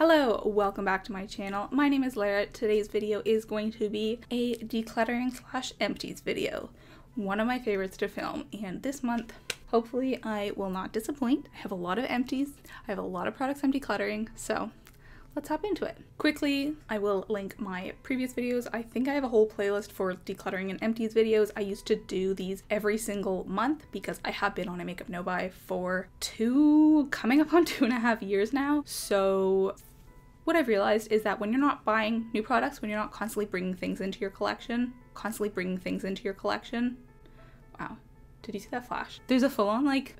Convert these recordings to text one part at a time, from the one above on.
Hello, welcome back to my channel. My name is Lara. Today's video is going to be a decluttering slash empties video. One of my favorites to film, and this month, hopefully I will not disappoint. I have a lot of empties. I have a lot of products I'm decluttering, so let's hop into it. Quickly, I will link my previous videos. I think I have a whole playlist for decluttering and empties videos. I used to do these every single month because I have been on a makeup no-buy for coming up on 2.5 years now. So what I've realized is that when you're not buying new products, when you're not constantly bringing things into your collection, wow, did you see that flash? There's a full-on like,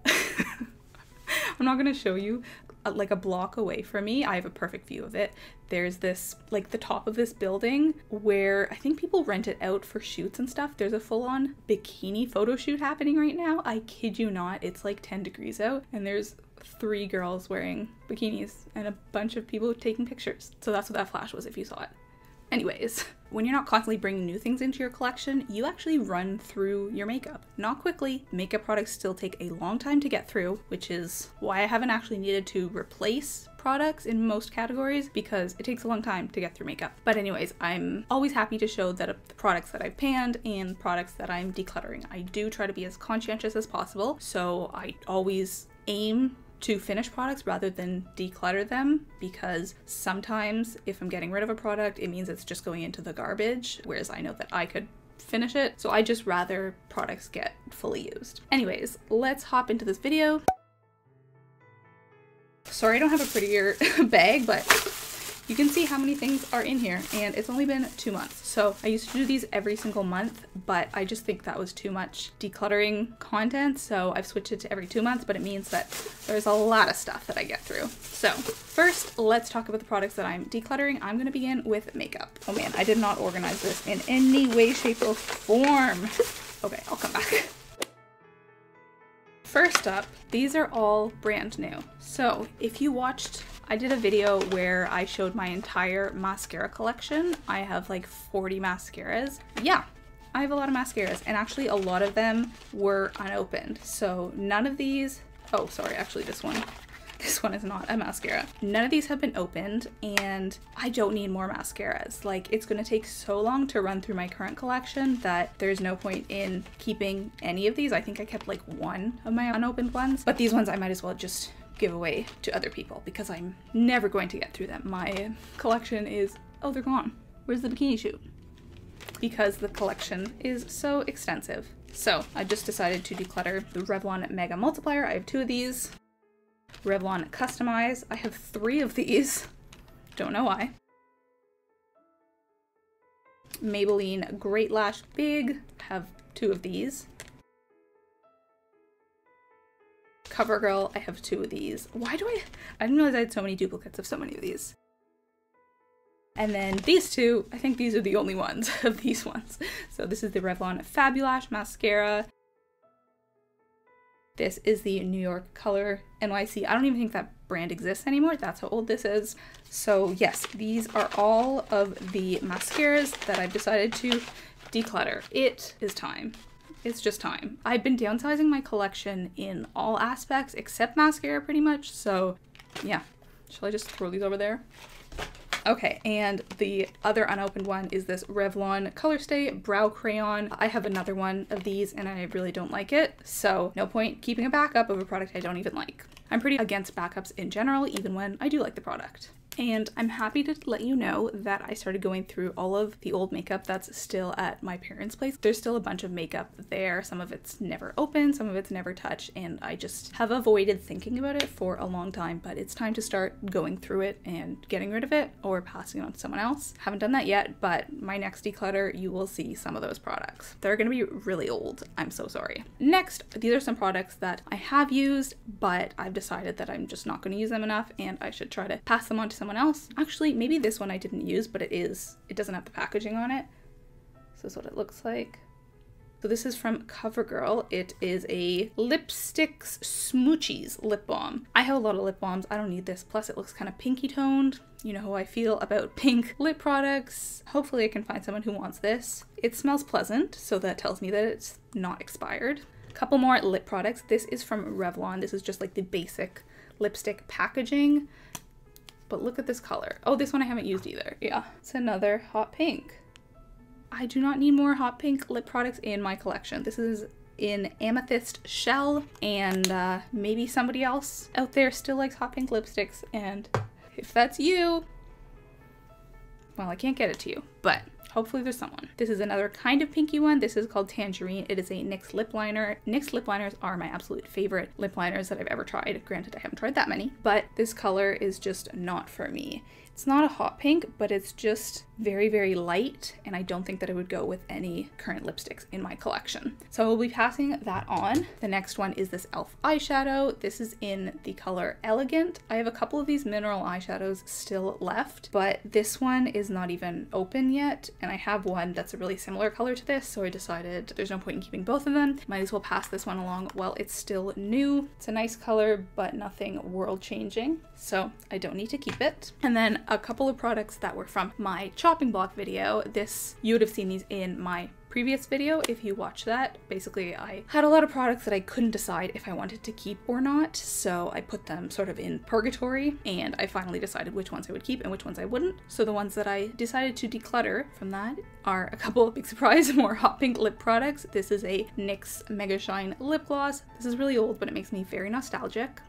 I'm not gonna show you, like a block away from me, I have a perfect view of it. There's this, like the top of this building where I think people rent it out for shoots and stuff. There's a full-on bikini photo shoot happening right now. I kid you not, it's like 10 degrees out and there's 3 girls wearing bikinis and a bunch of people taking pictures. So that's what that flash was if you saw it. Anyways, when you're not constantly bringing new things into your collection, you actually run through your makeup. Not quickly. Makeup products still take a long time to get through, which is why I haven't actually needed to replace products in most categories because it takes a long time to get through makeup. But anyways, I'm always happy to show that the products that I've panned and products that I'm decluttering. I do try to be as conscientious as possible, so I always aim to finish products rather than declutter them, because sometimes if I'm getting rid of a product, it means it's just going into the garbage, whereas I know that I could finish it. So I just rather products get fully used. Anyways, let's hop into this video. Sorry I don't have a prettier bag, but you can see how many things are in here, and it's only been 2 months. So I used to do these every single month, but I just think that was too much decluttering content. So I've switched it to every 2 months, but it means that there's a lot of stuff that I get through. So first, let's talk about the products that I'm decluttering. I'm gonna begin with makeup. Oh man, I did not organize this in any way, shape, or form. Okay, I'll come back. First up, these are all brand new. So if you watched, I did a video where I showed my entire mascara collection. I have like 40 mascaras. Yeah, I have a lot of mascaras, and actually a lot of them were unopened. So none of these, oh sorry, actually this one is not a mascara. None of these have been opened, and I don't need more mascaras. Like, it's gonna take so long to run through my current collection that there's no point in keeping any of these. I think I kept like 1 of my unopened ones, but these ones I might as well just give away to other people because I'm never going to get through them. My collection is, oh, they're gone. Where's the bikini shoot? Because the collection is so extensive. So I just decided to declutter the Revlon Mega Multiplier. I have 2 of these. Revlon Customize. I have 3 of these. Don't know why. Maybelline Great Lash Big. Have 2 of these. CoverGirl. I have 2 of these. Why do I didn't realize I had so many duplicates of so many of these. And then these 2, I think these are the only ones of these ones. So this is the Revlon Fabulash Mascara. This is the New York Color NYC. I don't even think that brand exists anymore. That's how old this is. So yes, these are all of the mascaras that I've decided to declutter. It is time. It's just time. I've been downsizing my collection in all aspects except mascara pretty much. So yeah, shall I just throw these over there? Okay, and the other unopened one is this Revlon Color Stay Brow Crayon. I have another one of these and I really don't like it, so no point keeping a backup of a product I don't even like. I'm pretty against backups in general, even when I do like the product. And I'm happy to let you know that I started going through all of the old makeup that's still at my parents' place. There's still a bunch of makeup there. Some of it's never opened, some of it's never touched, and I just have avoided thinking about it for a long time, but it's time to start going through it and getting rid of it or passing it on to someone else. Haven't done that yet, but my next declutter, you will see some of those products. They're gonna be really old. I'm so sorry. Next, these are some products that I have used, but I've decided that I'm just not gonna use them enough and I should try to pass them on to someone else. Actually, maybe this one I didn't use, but it doesn't have the packaging on it. So this is what it looks like. So this is from CoverGirl. It is a Lipsticks Smoochies lip balm. I have a lot of lip balms. I don't need this. Plus it looks kind of pinky toned. You know how I feel about pink lip products. Hopefully I can find someone who wants this. It smells pleasant, so that tells me that it's not expired. A couple more lip products. This is from Revlon. This is just like the basic lipstick packaging. but look at this color. Oh, this one I haven't used either. Yeah, it's another hot pink. I do not need more hot pink lip products in my collection. This is in Amethyst Shell, and maybe somebody else out there still likes hot pink lipsticks, and if that's you, well, I can't get it to you, but hopefully there's someone. This is another kind of pinky one. This is called Tangerine. It is a NYX lip liner. NYX lip liners are my absolute favorite lip liners that I've ever tried. Granted, I haven't tried that many, but this color is just not for me. It's not a hot pink, but it's just very, very light, and I don't think that it would go with any current lipsticks in my collection. So we'll be passing that on. The next one is this e.l.f. eyeshadow. This is in the color Elegant. I have a couple of these mineral eyeshadows still left, but this one is not even open yet, and I have one that's a really similar color to this, so I decided there's no point in keeping both of them. Might as well pass this one along while it's still new. It's a nice color, but nothing world-changing, so I don't need to keep it. And then a couple of products that were from my chopping block video. This, you would have seen these in my previous video if you watched that. Basically, I had a lot of products that I couldn't decide if I wanted to keep or not, so I put them sort of in purgatory, and I finally decided which ones I would keep and which ones I wouldn't. So the ones that I decided to declutter from that are a couple of, big surprise, more hot pink lip products. This is a NYX Mega Shine lip gloss. This is really old, but it makes me very nostalgic.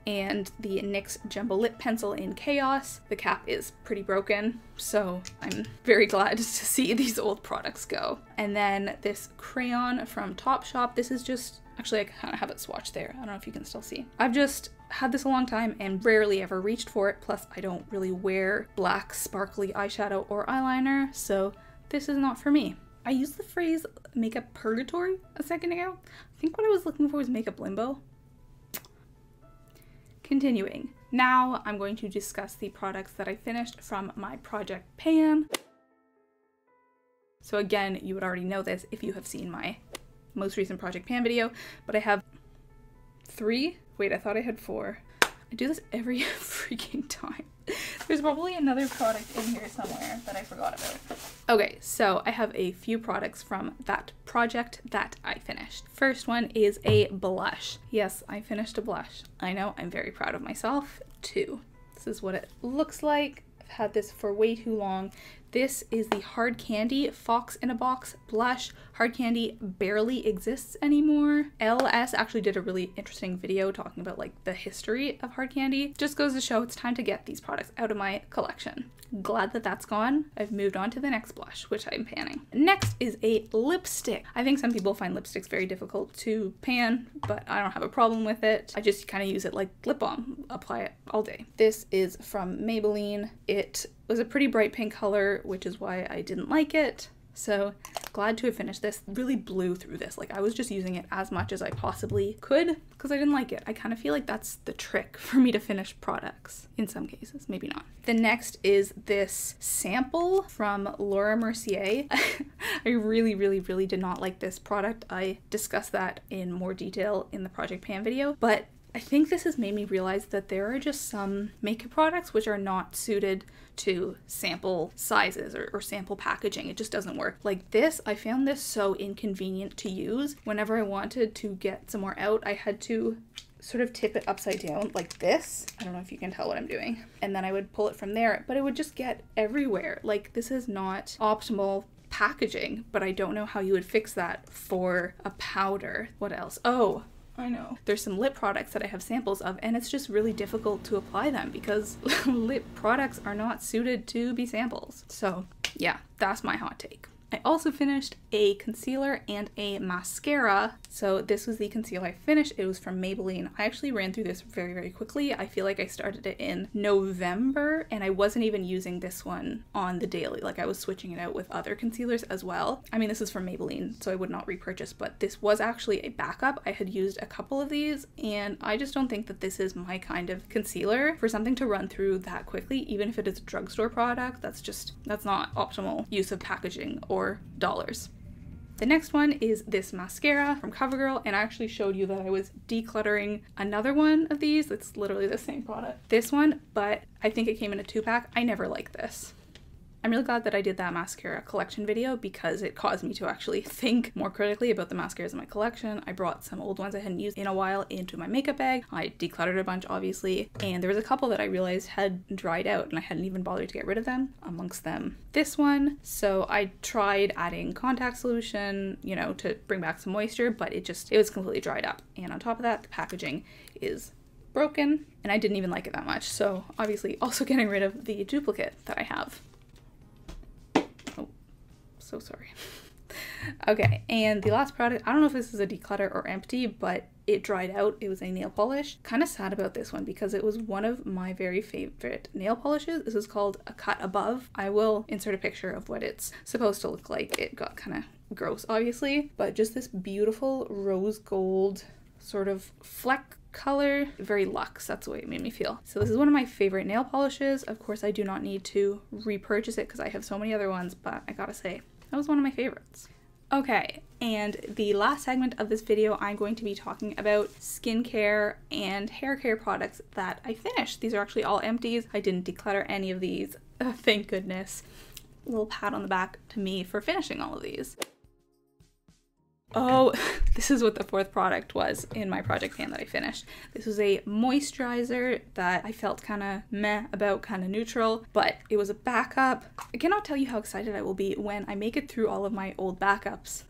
And the NYX Jumbo Lip Pencil in Chaos. The cap is pretty broken, so I'm very glad to see these old products go. And then this crayon from Topshop. This is just, actually I kind of have it swatched there. I don't know if you can still see. I've just had this a long time and rarely ever reached for it, plus I don't really wear black sparkly eyeshadow or eyeliner, so this is not for me. I used the phrase makeup purgatory a second ago. I think what I was looking for was makeup limbo. Continuing, now I'm going to discuss the products that I finished from my project pan. So again, you would already know this if you have seen my most recent project pan video, but I have 3. Wait, I thought I had 4. I do this every freaking time. There's probably another product in here somewhere that I forgot about. Okay, so I have a few products from that project that I finished. First one is a blush. Yes, I finished a blush. I know, I'm very proud of myself too. This is what it looks like. I've had this for way too long. This is the Hard Candy Fox in a Box blush. Hard Candy barely exists anymore. LS actually did a really interesting video talking about like the history of Hard Candy. Just goes to show it's time to get these products out of my collection. Glad that that's gone. I've moved on to the next blush, which I'm panning. Next is a lipstick. I think some people find lipsticks very difficult to pan, but I don't have a problem with it. I just kind of use it like lip balm, apply it all day. This is from Maybelline. It was a pretty bright pink color, which is why I didn't like it. So glad to have finished this. Really blew through this. Like I was just using it as much as I possibly could because I didn't like it. I kind of feel like that's the trick for me to finish products in some cases, maybe not. The next is this sample from Laura Mercier. I really did not like this product. I discussed that in more detail in the Project Pan video, but I think this has made me realize that there are just some makeup products which are not suited to sample sizes or sample packaging. It just doesn't work. Like this, I found this so inconvenient to use. Whenever I wanted to get some more out, I had to sort of tip it upside down like this. I don't know if you can tell what I'm doing. And then I would pull it from there, but it would just get everywhere. Like this is not optimal packaging, but I don't know how you would fix that for a powder. What else? Oh, I know. There's some lip products that I have samples of, and it's just really difficult to apply them because lip products are not suited to be samples. So yeah, that's my hot take. I also finished a concealer and a mascara. So this was the concealer I finished. It was from Maybelline. I actually ran through this very quickly. I feel like I started it in November and I wasn't even using this one on the daily. Like I was switching it out with other concealers as well. I mean, this is from Maybelline, so I would not repurchase, but this was actually a backup. I had used a couple of these and I just don't think that this is my kind of concealer for something to run through that quickly, even if it is a drugstore product. That's not optimal use of packaging or dollars. The next one is this mascara from CoverGirl, and I actually showed you that I was decluttering another one of these. It's literally the same product. This one, but I think it came in a 2-pack. I never like this. I'm really glad that I did that mascara collection video because it caused me to actually think more critically about the mascaras in my collection. I brought some old ones I hadn't used in a while into my makeup bag. I decluttered a bunch, obviously, and there was a couple that I realized had dried out and I hadn't even bothered to get rid of them, amongst them this one. So I tried adding contact solution, you know, to bring back some moisture, but it was completely dried up. And on top of that, the packaging is broken and I didn't even like it that much. So obviously also getting rid of the duplicate that I have. So sorry. Okay, and the last product, I don't know if this is a declutter or empty, but it dried out. It was a nail polish. Kind of sad about this one because it was one of my very favorite nail polishes. This is called a Cut Above. I will insert a picture of what it's supposed to look like. It got kind of gross, obviously, but just this beautiful rose gold sort of fleck color, very luxe. That's the way it made me feel. So this is one of my favorite nail polishes. Of course, I do not need to repurchase it because I have so many other ones, but I gotta say, that was one of my favorites. Okay, and the last segment of this video, I'm going to be talking about skincare and hair care products that I finished. These are actually all empties. I didn't declutter any of these. Thank goodness. A little pat on the back to me for finishing all of these. Oh, this is what the fourth product was in my project pan that I finished. This was a moisturizer that I felt kind of meh about, kind of neutral, but it was a backup. I cannot tell you how excited I will be when I make it through all of my old backups,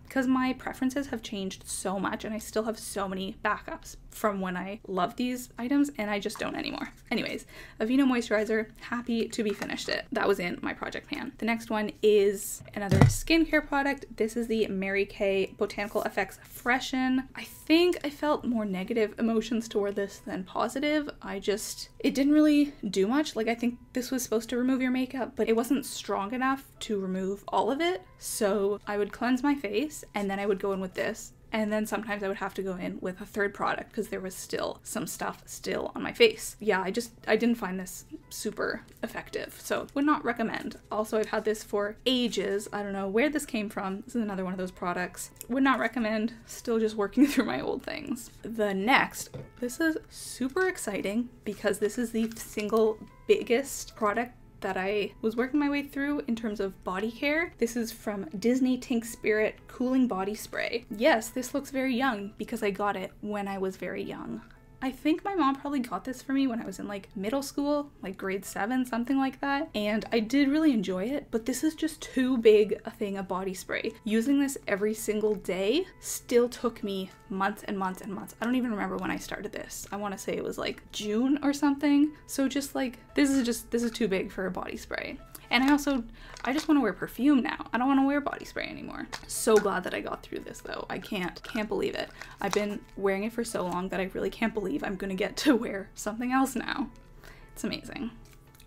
because my preferences have changed so much and I still have so many backups from when I loved these items and I just don't anymore. Anyways, Aveeno moisturizer, happy to be finished it. That was in my project pan. The next one is another skincare product. This is the Mary Kay Botanical Effects Freshen. I think I felt more negative emotions toward this than positive. It didn't really do much. Like, I think this was supposed to remove your makeup, but it wasn't strong enough to remove all of it. So I would cleanse my face and then I would go in with this. And then sometimes I would have to go in with a third product because there was still some stuff still on my face. Yeah, I didn't find this super effective, so would not recommend. Also, I've had this for ages. I don't know where this came from. This is another one of those products. Would not recommend. Still just working through my old things. The next, this is super exciting because this is the single biggest product that I was working my way through in terms of body care. This is from Disney Tink Spirit Cooling Body Spray. Yes, this looks very young because I got it when I was very young. I think my mom probably got this for me when I was in like middle school, like grade 7, something like that. And I did really enjoy it, but this is just too big a thing of body spray. Using this every single day still took me months and months and months. I don't even remember when I started this. I want to say it was like June or something. So just like, this is too big for a body spray. And I just want to wear perfume now. I don't want to wear body spray anymore. So glad that I got through this though. I can't believe it. I've been wearing it for so long that I really can't believe I'm gonna get to wear something else now. It's amazing.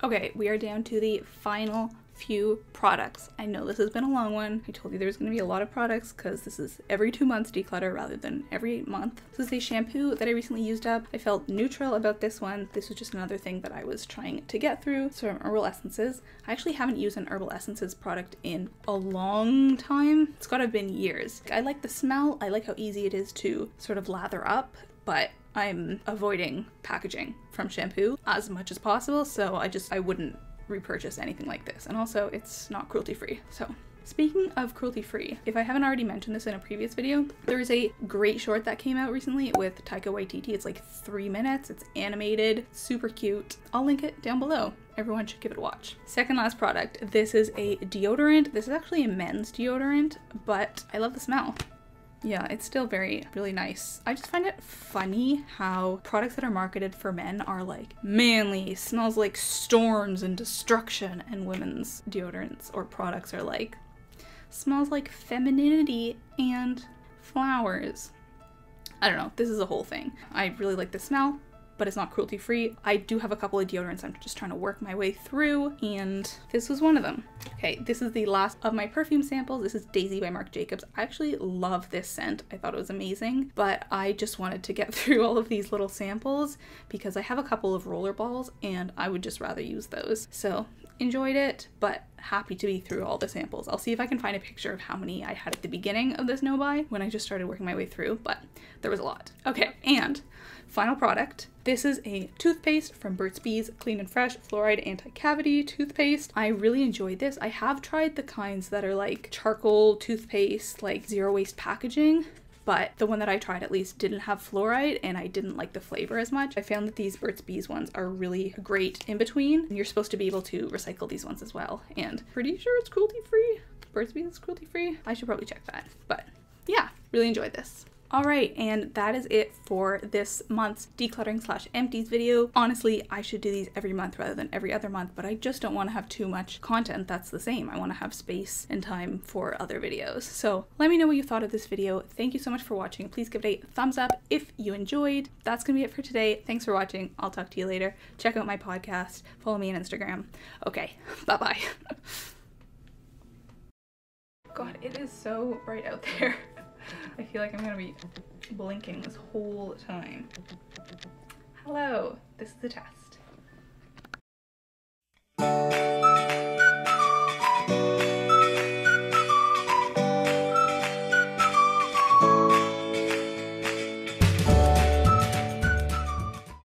Okay, we are down to the final few products. I know this has been a long one. I told you there's going to be a lot of products because this is every 2 months declutter rather than every month. This is a shampoo that I recently used up. I felt neutral about this one. This was just another thing that I was trying to get through. So from Herbal Essences. I actually haven't used an Herbal Essences product in a long time. It's gotta have been years. I like the smell. I like how easy it is to sort of lather up, but I'm avoiding packaging from shampoo as much as possible. So I wouldn't repurchase anything like this, and also it's not cruelty free. So speaking of cruelty free, if I haven't already mentioned this in a previous video, there is a great short that came out recently with Taika Waititi. It's like 3 minutes, it's animated, super cute. I'll link it down below. Everyone should give it a watch. Second last product, this is a deodorant. This is actually a men's deodorant, but I love the smell. Yeah, it's still really nice. I just find it funny how products that are marketed for men are like manly, smells like storms and destruction, and women's deodorants or products are like smells like femininity and flowers. I don't know, this is a whole thing. I really like the smell, but it's not cruelty free. I do have a couple of deodorants I'm just trying to work my way through, and this was one of them. Okay, this is the last of my perfume samples. This is Daisy by Marc Jacobs. I actually love this scent. I thought it was amazing, but I just wanted to get through all of these little samples because I have a couple of roller balls and I would just rather use those. So enjoyed it, but happy to be through all the samples. I'll see if I can find a picture of how many I had at the beginning of this no buy when I just started working my way through, but there was a lot. Okay, and final product. This is a toothpaste from Burt's Bees Clean and Fresh Fluoride Anti-Cavity Toothpaste. I really enjoyed this. I have tried the kinds that are like charcoal toothpaste, like zero waste packaging, but the one that I tried at least didn't have fluoride and I didn't like the flavor as much. I found that these Burt's Bees ones are really great in between, and you're supposed to be able to recycle these ones as well. And pretty sure it's cruelty free. Burt's Bees is cruelty free. I should probably check that, but yeah, really enjoyed this. Alright, and that is it for this month's decluttering / empties video. Honestly, I should do these every month rather than every other month, but I just don't want to have too much content that's the same. I want to have space and time for other videos. So let me know what you thought of this video. Thank you so much for watching. Please give it a thumbs up if you enjoyed. That's gonna be it for today. Thanks for watching. I'll talk to you later. Check out my podcast. Follow me on Instagram. Okay, bye-bye. God, it is so bright out there. I feel like I'm gonna be blinking this whole time. Hello, this is the test.